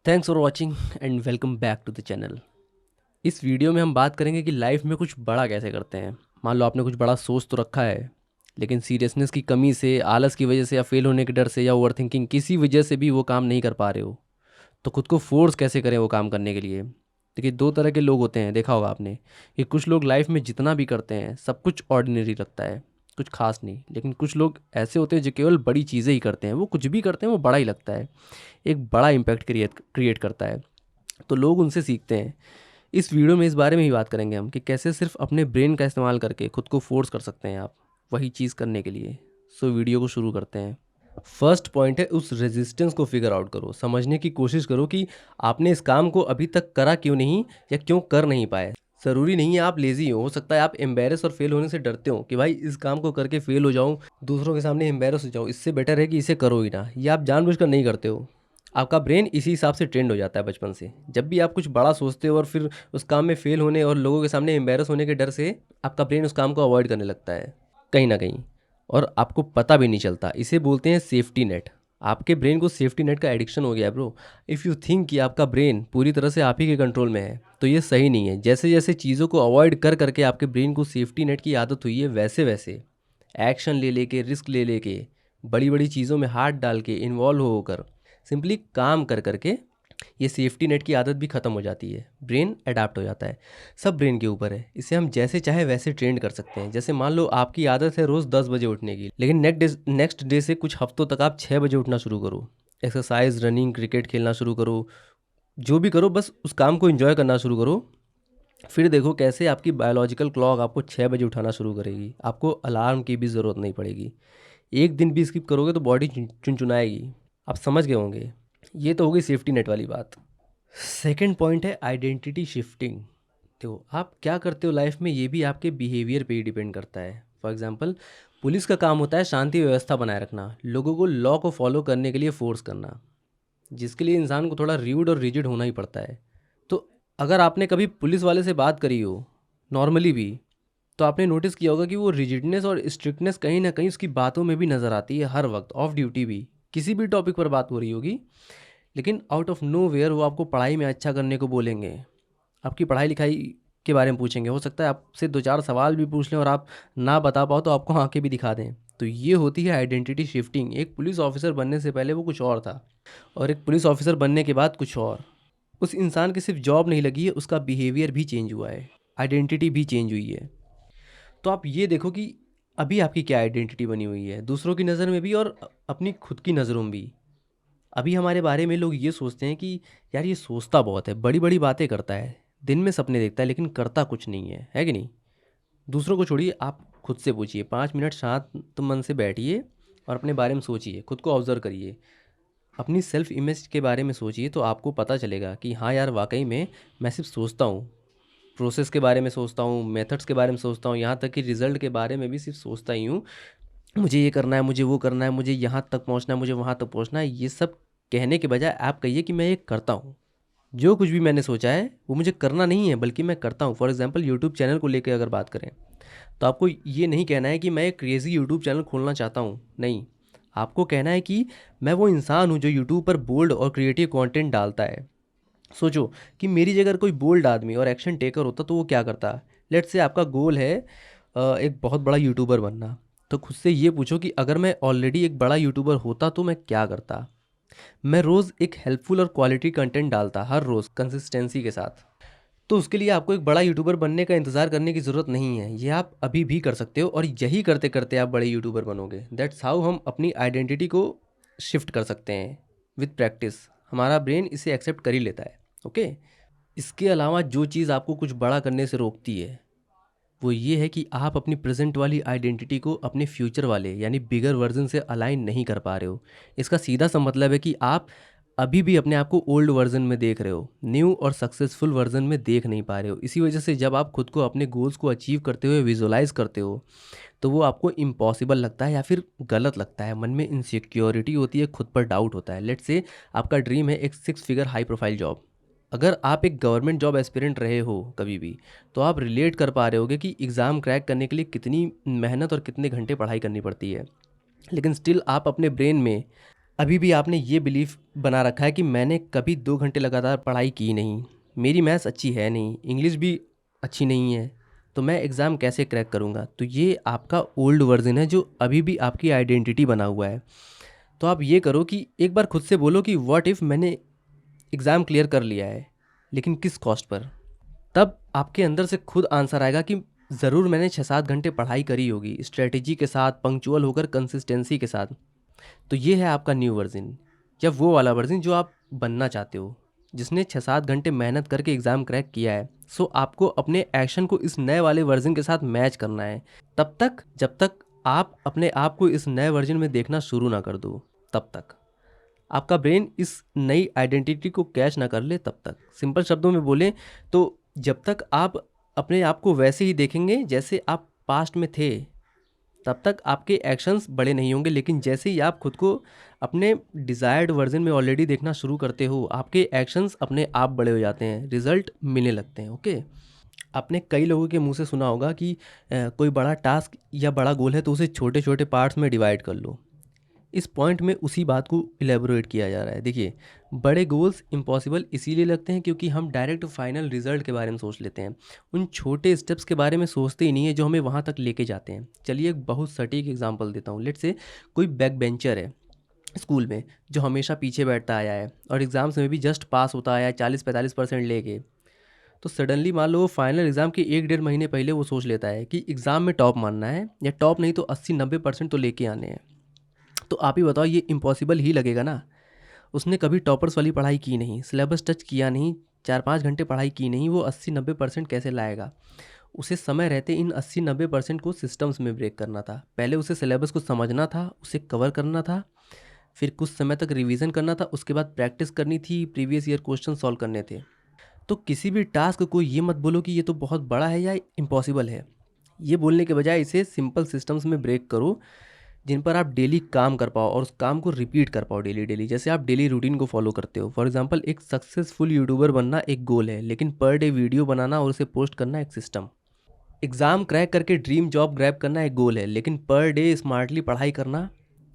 Thanks for watching and welcome back to the channel. इस video में हम बात करेंगे कि लाइफ में कुछ बड़ा कैसे करते हैं। मान लो आपने कुछ बड़ा सोच तो रखा है, लेकिन सीरियसनेस की कमी से, आलस की वजह से, या फेल होने के डर से, या ओवर थिंकिंग किसी वजह से भी वो काम नहीं कर पा रहे हो। तो खुद को फोर्स कैसे करें वो काम करने के लिए। देखिए, दो तरह के लोग होते हैं, देखा होगा आपने कि कुछ लोग लाइफ में जितना भी करते हैं सब कुछ ऑर्डिनरी लगता है, कुछ खास नहीं। लेकिन कुछ लोग ऐसे होते हैं जो केवल बड़ी चीज़ें ही करते हैं, वो कुछ भी करते हैं वो बड़ा ही लगता है, एक बड़ा इम्पैक्ट क्रिएट करता है। तो लोग उनसे सीखते हैं। इस वीडियो में इस बारे में ही बात करेंगे हम कि कैसे सिर्फ अपने ब्रेन का इस्तेमाल करके खुद को फोर्स कर सकते हैं आप वही चीज़ करने के लिए। सो वीडियो को शुरू करते हैं। फर्स्ट पॉइंट है, उस रेजिस्टेंस को फिगर आउट करो, समझने की कोशिश करो कि आपने इस काम को अभी तक करा क्यों नहीं, या क्यों कर नहीं पाए। ज़रूरी नहीं है आप लेज़ी हो सकता है आप एम्बेरस और फेल होने से डरते हो कि भाई इस काम को करके फेल हो जाऊं, दूसरों के सामने एम्बेरस हो जाऊं, इससे बेटर है कि इसे करो ही ना। ये आप जानबूझकर नहीं करते हो। आपका ब्रेन इसी हिसाब से ट्रेंड हो जाता है बचपन से। जब भी आप कुछ बड़ा सोचते हो और फिर उस काम में फेल होने और लोगों के सामने एम्बेरस होने के डर से आपका ब्रेन उस काम को अवॉइड करने लगता है कहीं ना कहीं, और आपको पता भी नहीं चलता। इसे बोलते हैं सेफ्टी नेट। आपके ब्रेन को सेफ्टी नेट का एडिक्शन हो गया है ब्रो। इफ़ यू थिंक कि आपका ब्रेन पूरी तरह से आप ही के कंट्रोल में है तो ये सही नहीं है। जैसे जैसे चीज़ों को अवॉइड कर करके आपके ब्रेन को सेफ्टी नेट की आदत हुई है, वैसे वैसे एक्शन ले लेके, रिस्क ले लेके, बड़ी बड़ी चीज़ों में हाथ डाल के, इन्वॉल्व होकर, सिंपली काम कर करके ये सेफ्टी नेट की आदत भी ख़त्म हो जाती है। ब्रेन अडाप्ट हो जाता है। सब ब्रेन के ऊपर है, इसे हम जैसे चाहे वैसे ट्रेंड कर सकते हैं। जैसे मान लो आपकी आदत है रोज़ 10 बजे उठने की, लेकिन नेक्स्ट डे से कुछ हफ्तों तक आप 6 बजे उठना शुरू करो। एक्सरसाइज, रनिंग, क्रिकेट खेलना शुरू करो। जो भी करो बस उस काम को एंजॉय करना शुरू करो। फिर देखो कैसे आपकी बायोलॉजिकल क्लॉक आपको 6 बजे उठाना शुरू करेगी। आपको अलार्म की भी ज़रूरत नहीं पड़ेगी। एक दिन भी स्किप करोगे तो बॉडी चुनचुनाएगी। आप समझ गए होंगे। ये तो हो गई सेफ्टी नेट वाली बात। सेकंड पॉइंट है आइडेंटिटी शिफ्टिंग। तो आप क्या करते हो लाइफ में, ये भी आपके बिहेवियर पे ही डिपेंड करता है। फॉर एग्जांपल, पुलिस का काम होता है शांति व्यवस्था बनाए रखना, लोगों को लॉ को फॉलो करने के लिए फोर्स करना, जिसके लिए इंसान को थोड़ा र्यूड और रिजिड होना ही पड़ता है। तो अगर आपने कभी पुलिस वाले से बात करी हो नॉर्मली भी, तो आपने नोटिस किया होगा कि वो रिजिडनेस और स्ट्रिक्टनेस कहीं ना कहीं उसकी बातों में भी नज़र आती है। हर वक्त ऑफ ड्यूटी भी किसी भी टॉपिक पर बात हो रही होगी, लेकिन आउट ऑफ नो वेयर वो आपको पढ़ाई में अच्छा करने को बोलेंगे, आपकी पढ़ाई लिखाई के बारे में पूछेंगे। हो सकता है आपसे दो चार सवाल भी पूछ लें और आप ना बता पाओ तो आपको आंखें भी दिखा दें। तो ये होती है आइडेंटिटी शिफ्टिंग। एक पुलिस ऑफिसर बनने से पहले वो कुछ और था, और एक पुलिस ऑफिसर बनने के बाद कुछ और। उस इंसान की सिर्फ जॉब नहीं लगी है, उसका बिहेवियर भी चेंज हुआ है, आइडेंटिटी भी चेंज हुई है। तो आप ये देखो कि अभी आपकी क्या आइडेंटिटी बनी हुई है, दूसरों की नज़र में भी और अपनी खुद की नज़रों में भी। अभी हमारे बारे में लोग ये सोचते हैं कि यार ये सोचता बहुत है, बड़ी बड़ी बातें करता है, दिन में सपने देखता है, लेकिन करता कुछ नहीं है कि नहीं। दूसरों को छोड़िए, आप खुद से पूछिए, 5 मिनट शांत मन से बैठिए और अपने बारे में सोचिए, खुद को ऑब्जर्व करिए, अपनी सेल्फ इमेज के बारे में सोचिए। तो आपको पता चलेगा कि हाँ यार, वाकई में मैं सिर्फ सोचता हूँ, प्रोसेस के बारे में सोचता हूँ, मेथड्स के बारे में सोचता हूँ, यहाँ तक कि रिजल्ट के बारे में भी सिर्फ सोचता ही हूँ। मुझे ये करना है, मुझे वो करना है, मुझे यहाँ तक पहुँचना है, मुझे वहाँ तक पहुँचना है, ये सब कहने के बजाय आप कहिए कि मैं ये करता हूँ। जो कुछ भी मैंने सोचा है वो मुझे करना नहीं है, बल्कि मैं करता हूँ। फॉर एग्जांपल, यूट्यूब चैनल को लेकर अगर बात करें, तो आपको ये नहीं कहना है कि मैं एक क्रेज़ी यूट्यूब चैनल खोलना चाहता हूँ, नहीं। आपको कहना है कि मैं वो इंसान हूँ जो यूट्यूब पर बोल्ड और क्रिएटिव कंटेंट डालता है। सोचो कि मेरी जगह कोई बोल्ड आदमी और एक्शन टेकर होता तो वो क्या करता। लेट्स से आपका गोल है एक बहुत बड़ा यूट्यूबर बनना, तो खुद से ये पूछो कि अगर मैं ऑलरेडी एक बड़ा यूट्यूबर होता तो मैं क्या करता। मैं रोज़ एक हेल्पफुल और क्वालिटी कंटेंट डालता, हर रोज़ कंसिस्टेंसी के साथ। तो उसके लिए आपको एक बड़ा यूट्यूबर बनने का इंतज़ार करने की ज़रूरत नहीं है, ये आप अभी भी कर सकते हो, और यही करते करते आप बड़े यूट्यूबर बनोगे। दैट्स हाउ हम अपनी आइडेंटिटी को शिफ्ट कर सकते हैं विद प्रैक्टिस। हमारा ब्रेन इसे एक्सेप्ट कर ही लेता है। ओके। इसके अलावा जो चीज़ आपको कुछ बड़ा करने से रोकती है वो ये है कि आप अपनी प्रेजेंट वाली आइडेंटिटी को अपने फ्यूचर वाले यानी बिगर वर्जन से अलाइन नहीं कर पा रहे हो। इसका सीधा सा मतलब है कि आप अभी भी अपने आप को ओल्ड वर्जन में देख रहे हो, न्यू और सक्सेसफुल वर्जन में देख नहीं पा रहे हो। इसी वजह से जब आप खुद को अपने गोल्स को अचीव करते हुए विजुलाइज करते हो तो वो आपको इम्पॉसिबल लगता है या फिर गलत लगता है। मन में इनसिक्योरिटी होती है, खुद पर डाउट होता है। लेट्स से आपका ड्रीम है एक 6 फिगर हाई प्रोफाइल जॉब। अगर आप एक गवर्नमेंट जॉब एस्पिरेंट रहे हो कभी भी, तो आप रिलेट कर पा रहे होगे कि एग्ज़ाम क्रैक करने के लिए कितनी मेहनत और कितने घंटे पढ़ाई करनी पड़ती है। लेकिन स्टिल आप अपने ब्रेन में अभी भी आपने ये बिलीफ बना रखा है कि मैंने कभी 2 घंटे लगातार पढ़ाई की नहीं, मेरी मैथ्स अच्छी है नहीं, इंग्लिश भी अच्छी नहीं है, तो मैं एग्ज़ाम कैसे क्रैक करूँगा? तो ये आपका ओल्ड वर्ज़न है जो अभी भी आपकी आइडेंटिटी बना हुआ है। तो आप ये करो कि एक बार खुद से बोलो कि व्हाट इफ़ मैंने एग्ज़ाम क्लियर कर लिया है, लेकिन किस कॉस्ट पर? तब आपके अंदर से खुद आंसर आएगा कि ज़रूर मैंने 6-7 घंटे पढ़ाई करी होगी, स्ट्रैटेजी के साथ, पंक्चुअल होकर, कंसिस्टेंसी के साथ। तो ये है आपका न्यू वर्ज़न, या वो वाला वर्ज़न जो आप बनना चाहते हो, जिसने 6-7 घंटे मेहनत करके एग्ज़ाम क्रैक किया है। सो आपको अपने एक्शन को इस नए वाले वर्ज़न के साथ मैच करना है, तब तक जब तक आप अपने आप को इस नए वर्ज़न में देखना शुरू ना कर दो, तब तक। आपका ब्रेन इस नई आइडेंटिटी को कैच ना कर ले तब तक। सिंपल शब्दों में बोलें तो जब तक आप अपने आप को वैसे ही देखेंगे जैसे आप पास्ट में थे, तब तक आपके एक्शंस बड़े नहीं होंगे, लेकिन जैसे ही आप खुद को अपने डिज़ायर्ड वर्ज़न में ऑलरेडी देखना शुरू करते हो, आपके एक्शंस अपने आप बड़े हो जाते हैं, रिज़ल्ट मिलने लगते हैं, ओके? आपने कई लोगों के मुँह से सुना होगा कि कोई बड़ा टास्क या बड़ा गोल है तो उसे छोटे-छोटे पार्ट्स में डिवाइड कर लो। इस पॉइंट में उसी बात को इलेबोरेट किया जा रहा है। देखिए, बड़े गोल्स इम्पॉसिबल इसीलिए लगते हैं क्योंकि हम डायरेक्ट फाइनल रिजल्ट के बारे में सोच लेते हैं। उन छोटे स्टेप्स के बारे में सोचते ही नहीं है जो हमें वहाँ तक लेके जाते हैं। चलिए एक बहुत सटीक एग्जांपल देता हूँ। लेट्स से कोई बैक बेंचर है स्कूल में, जो हमेशा पीछे बैठता आया है और एग्ज़ाम्स में भी जस्ट पास होता आया है 40-45% लेके। तो सडनली मान लो वो फाइनल एग्ज़ाम के 1-1.5 महीने पहले वो सोच लेता है कि एग्ज़ाम में टॉप मानना है, या टॉप नहीं तो 80-90% तो लेके आने हैं। तो आप ही बताओ, ये इम्पॉसिबल ही लगेगा ना। उसने कभी टॉपर्स वाली पढ़ाई की नहीं, सिलेबस टच किया नहीं, 4-5 घंटे पढ़ाई की नहीं, वो 80-90% कैसे लाएगा? उसे समय रहते इन 80-90% को सिस्टम्स में ब्रेक करना था। पहले उसे सिलेबस को समझना था, उसे कवर करना था, फिर कुछ समय तक रिवीजन करना था, उसके बाद प्रैक्टिस करनी थी, प्रीवियस ईयर क्वेश्चन सॉल्व करने थे। तो किसी भी टास्क को ये मत बोलो कि ये तो बहुत बड़ा है या इम्पॉसिबल है। ये बोलने के बजाय इसे सिंपल सिस्टम्स में ब्रेक करो, जिन पर आप डेली काम कर पाओ और उस काम को रिपीट कर पाओ डेली डेली, जैसे आप डेली रूटीन को फॉलो करते हो। फॉर एग्जांपल, एक सक्सेसफुल यूट्यूबर बनना एक गोल है, लेकिन पर डे वीडियो बनाना और उसे पोस्ट करना एक सिस्टम। एग्ज़ाम क्रैक करके ड्रीम जॉब ग्रैब करना एक गोल है, लेकिन पर डे स्मार्टली पढ़ाई करना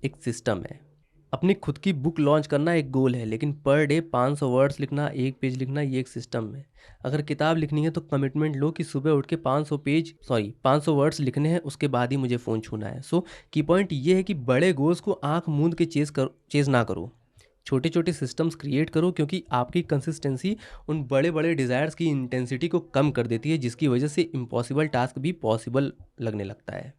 एक सिस्टम है। अपनी खुद की बुक लॉन्च करना एक गोल है, लेकिन पर डे 500 वर्ड्स लिखना, एक पेज लिखना, ये एक सिस्टम है। अगर किताब लिखनी है तो कमिटमेंट लो कि सुबह उठ के 500 वर्ड्स लिखने हैं, उसके बाद ही मुझे फ़ोन छूना है। सो की पॉइंट ये है कि बड़े गोल्स को आंख मूंद के चेज़ ना करो, छोटे छोटे सिस्टम्स क्रिएट करो, क्योंकि आपकी कंसिस्टेंसी उन बड़े बड़े डिज़ायर्स की इंटेंसिटी को कम कर देती है, जिसकी वजह से इम्पॉसिबल टास्क भी पॉसिबल लगने लगता है।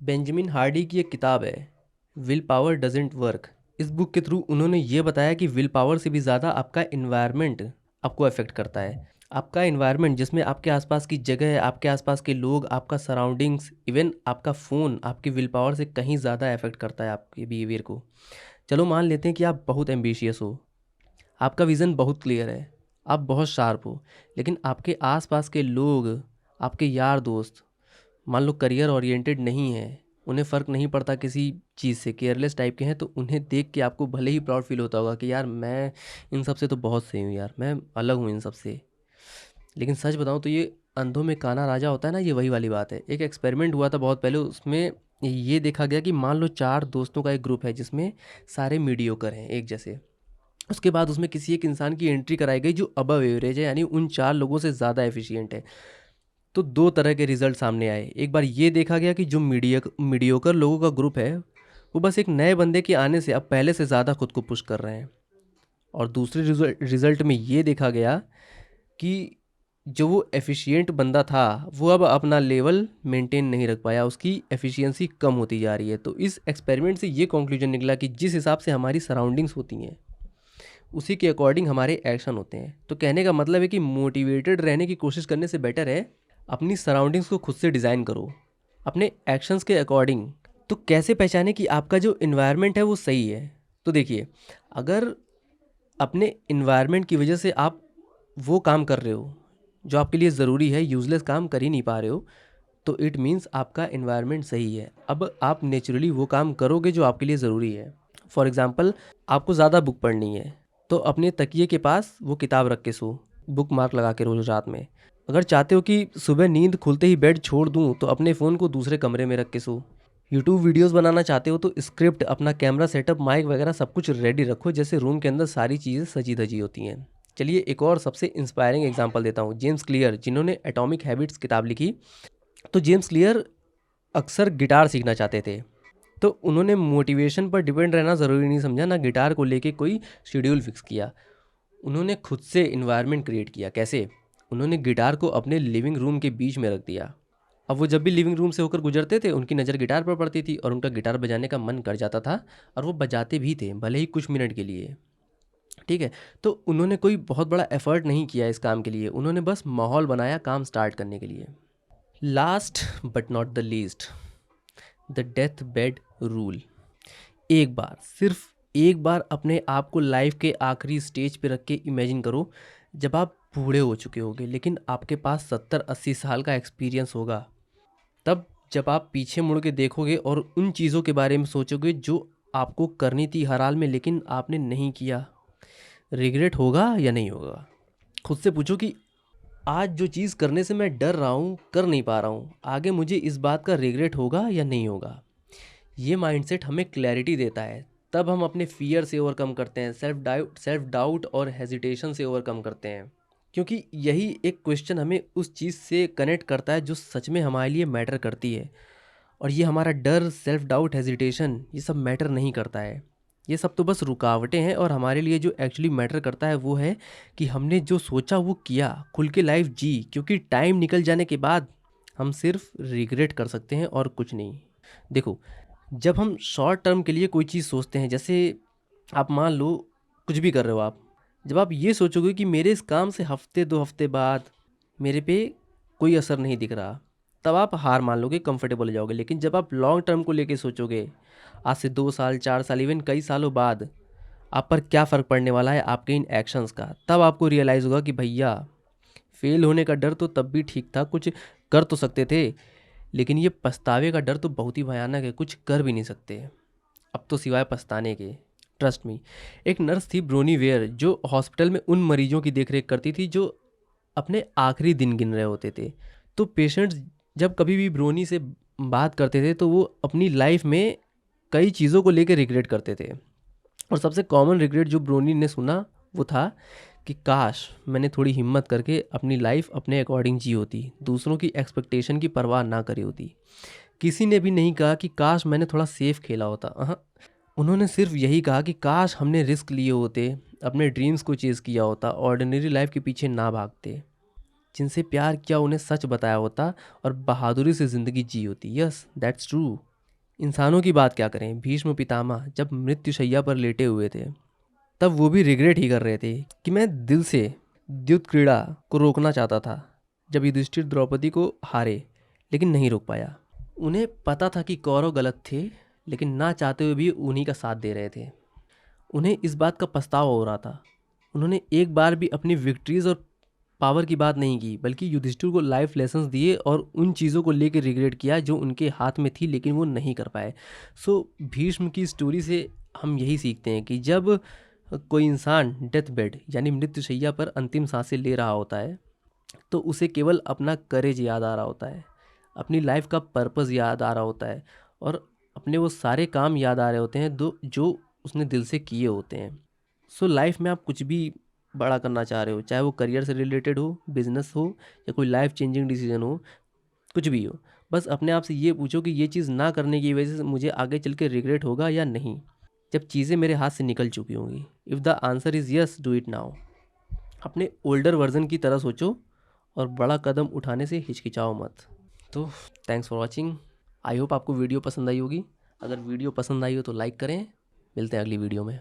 बेंजामिन हार्डी की एक किताब है, विल पावर डजेंट वर्क। इस बुक के थ्रू उन्होंने ये बताया कि विल पावर से भी ज़्यादा आपका इन्वायरमेंट आपको अफेक्ट करता है। आपका इन्वायरमेंट, जिसमें आपके आसपास की जगह है, आपके आसपास के लोग, आपका सराउंडिंग्स, इवन आपका फ़ोन, आपकी विल पावर से कहीं ज़्यादा अफेक्ट करता है आपके बिहेवियर को। चलो मान लेते हैं कि आप बहुत एम्बिशियस हो, आपका विज़न बहुत क्लियर है, आप बहुत शार्प हो, लेकिन आपके आसपास के लोग, आपके यार दोस्त मान लो करियर ओरिएंटेड नहीं है, उन्हें फ़र्क नहीं पड़ता किसी चीज़ से, केयरलेस टाइप के हैं, तो उन्हें देख के आपको भले ही प्राउड फील होता होगा कि यार मैं इन सब से तो बहुत सही हूँ यार, मैं अलग हूँ इन सब से। लेकिन सच बताऊँ तो ये अंधों में काना राजा होता है ना, ये वही वाली बात है। एक एक्सपेरिमेंट हुआ था बहुत पहले, उसमें ये देखा गया कि मान लो 4 दोस्तों का एक ग्रुप है जिसमें सारे मीडियोकर हैं एक जैसे। उसके बाद उसमें किसी एक इंसान की एंट्री कराई गई जो अबव एवरेज है, यानी उन 4 लोगों से ज़्यादा एफिशिएंट है। तो 2 तरह के रिजल्ट सामने आए। एक बार ये देखा गया कि जो मीडियोकर लोगों का ग्रुप है, वो बस एक नए बंदे के आने से अब पहले से ज़्यादा खुद को पुश कर रहे हैं। और दूसरे रिजल्ट में ये देखा गया कि जो वो एफिशिएंट बंदा था, वो अब अपना लेवल मेंटेन नहीं रख पाया, उसकी एफिशिएंसी कम होती जा रही है। तो इस एक्सपेरिमेंट से ये कंक्लूजन निकला कि जिस हिसाब से हमारी सराउंडिंग्स होती हैं, उसी के अकॉर्डिंग हमारे एक्शन होते हैं। तो कहने का मतलब है कि मोटिवेटेड रहने की कोशिश करने से बेटर है अपनी सराउंडिंग्स को खुद से डिज़ाइन करो अपने एक्शंस के अकॉर्डिंग। तो कैसे पहचाने कि आपका जो इन्वायरमेंट है वो सही है? तो देखिए, अगर अपने इन्वायरमेंट की वजह से आप वो काम कर रहे हो जो आपके लिए ज़रूरी है, यूज़लेस काम कर ही नहीं पा रहे हो, तो इट मीन्स आपका इन्वायरमेंट सही है। अब आप नेचुरली वो काम करोगे जो आपके लिए ज़रूरी है। फॉर एग्ज़ाम्पल, आपको ज़्यादा बुक पढ़नी है, तो अपने तकिए के पास वो किताब रख के सो, बुक मार्क लगा के रोज़ रात में। अगर चाहते हो कि सुबह नींद खुलते ही बेड छोड़ दूँ, तो अपने फ़ोन को दूसरे कमरे में रख के सो। यूट्यूब वीडियोस बनाना चाहते हो तो स्क्रिप्ट, अपना कैमरा सेटअप, माइक वगैरह सब कुछ रेडी रखो, जैसे रूम के अंदर सारी चीज़ें सजी धजी होती हैं। चलिए एक और सबसे इंस्पायरिंग एग्जांपल देता हूँ, जेम्स क्लियर, जिन्होंने एटॉमिक हैबिट्स किताब लिखी। तो जेम्स क्लियर अक्सर गिटार सीखना चाहते थे, तो उन्होंने मोटिवेशन पर डिपेंड रहना ज़रूरी नहीं समझा, ना गिटार को लेके कोई शेड्यूल फिक्स किया। उन्होंने खुद से इन्वायरमेंट क्रिएट किया। कैसे? उन्होंने गिटार को अपने लिविंग रूम के बीच में रख दिया। अब वो जब भी लिविंग रूम से होकर गुजरते थे, उनकी नज़र गिटार पर पड़ती थी और उनका गिटार बजाने का मन कर जाता था, और वो बजाते भी थे, भले ही कुछ मिनट के लिए। ठीक है? तो उन्होंने कोई बहुत बड़ा एफर्ट नहीं किया इस काम के लिए, उन्होंने बस माहौल बनाया काम स्टार्ट करने के लिए। Last but not the least, the death bed rule. एक बार, सिर्फ एक बार अपने आप को लाइफ के आखिरी स्टेज पे रख के इमेजिन करो, जब आप बूढ़े हो चुके होगे लेकिन आपके पास 70-80 साल का एक्सपीरियंस होगा। तब जब आप पीछे मुड़ के देखोगे और उन चीज़ों के बारे में सोचोगे जो आपको करनी थी हर हाल में लेकिन आपने नहीं किया, रिग्रेट होगा या नहीं होगा? खुद से पूछो कि आज जो चीज़ करने से मैं डर रहा हूँ, कर नहीं पा रहा हूँ, आगे मुझे इस बात का रिग्रेट होगा या नहीं होगा? ये माइंडसेट हमें क्लैरिटी देता है। तब हम अपने फियर से ओवरकम करते हैं, सेल्फ डाउट और हेजिटेशन से ओवरकम करते हैं, क्योंकि यही एक क्वेश्चन हमें उस चीज़ से कनेक्ट करता है जो सच में हमारे लिए मैटर करती है। और ये हमारा डर, सेल्फ डाउट, हेजिटेशन, ये सब मैटर नहीं करता है। ये सब तो बस रुकावटें हैं, और हमारे लिए जो एक्चुअली मैटर करता है वो है कि हमने जो सोचा वो किया, खुल के लाइफ जी, क्योंकि टाइम निकल जाने के बाद हम सिर्फ रिग्रेट कर सकते हैं और कुछ नहीं। देखो, जब हम शॉर्ट टर्म के लिए कोई चीज़ सोचते हैं, जैसे आप मान लो कुछ भी कर रहे हो आप, जब आप ये सोचोगे कि मेरे इस काम से हफ्ते 2 हफ्ते बाद मेरे पे कोई असर नहीं दिख रहा, तब आप हार मान लोगे, कंफर्टेबल हो जाओगे। लेकिन जब आप लॉन्ग टर्म को लेके सोचोगे, आज से 2 साल, 4 साल, इवन कई सालों बाद आप पर क्या फ़र्क पड़ने वाला है आपके इन एक्शंस का, तब आपको रियलाइज़ होगा कि भैया, फेल होने का डर तो तब भी ठीक था, कुछ कर तो सकते थे, लेकिन ये पछतावे का डर तो बहुत ही भयानक है, कुछ कर भी नहीं सकते अब तो सिवाय पछताने के। Trust me. एक नर्स थी, ब्रोनी वेयर, जो हॉस्पिटल में उन मरीजों की देखरेख करती थी जो अपने आखिरी दिन गिन रहे होते थे। तो पेशेंट्स जब कभी भी ब्रोनी से बात करते थे तो वो अपनी लाइफ में कई चीज़ों को लेकर रिग्रेट करते थे, और सबसे कॉमन रिग्रेट जो ब्रोनी ने सुना वो था कि काश मैंने थोड़ी हिम्मत करके अपनी लाइफ अपने अकॉर्डिंग जी होती, दूसरों की एक्सपेक्टेशन की परवाह ना करी होती। किसी ने भी नहीं कहा कि काश मैंने थोड़ा सेफ खेला होता, हाँ। उन्होंने सिर्फ यही कहा कि काश हमने रिस्क लिए होते, अपने ड्रीम्स को चेज़ किया होता, ऑर्डिनरी लाइफ के पीछे ना भागते, जिनसे प्यार किया उन्हें सच बताया होता और बहादुरी से ज़िंदगी जी होती। Yes, that's true. इंसानों की बात क्या करें, भीष्म पितामह जब मृत्युशैया पर लेटे हुए थे, तब वो भी रिग्रेट ही कर रहे थे कि मैं दिल से द्युत क्रीड़ा को रोकना चाहता था, जब युधिष्ठिर द्रौपदी को हारे लेकिन नहीं रोक पाया। उन्हें पता था कि कौरव गलत थे, लेकिन ना चाहते हुए भी उन्हीं का साथ दे रहे थे। उन्हें इस बात का पछतावा हो रहा था। उन्होंने एक बार भी अपनी विक्ट्रीज और पावर की बात नहीं की, बल्कि युधिष्ठिर को लाइफ लेसन्स दिए और उन चीज़ों को लेकर रिग्रेट किया जो उनके हाथ में थी लेकिन वो नहीं कर पाए। सो भीष्म की स्टोरी से हम यही सीखते हैं कि जब कोई इंसान डेथ बेड यानी मृत्युशैया पर अंतिम सांसें ले रहा होता है, तो उसे केवल अपना करेज याद आ रहा होता है, अपनी लाइफ का पर्पस याद आ रहा होता है, और अपने वो सारे काम याद आ रहे होते हैं जो उसने दिल से किए होते हैं। सो लाइफ में आप कुछ भी बड़ा करना चाह रहे हो, चाहे वो करियर से रिलेटेड हो, बिजनेस हो, या कोई लाइफ चेंजिंग डिसीजन हो, कुछ भी हो, बस अपने आप से ये पूछो कि ये चीज़ ना करने की वजह से मुझे आगे चल के रिग्रेट होगा या नहीं, जब चीज़ें मेरे हाथ से निकल चुकी होंगी। If the answer is yes, do it now. अपने ओल्डर वर्जन की तरह सोचो और बड़ा कदम उठाने से हिचकिचाओ मत। तो thanks for watching. I hope आपको वीडियो पसंद आई होगी। अगर वीडियो पसंद आई हो तो लाइक करें। मिलते हैं अगली वीडियो में।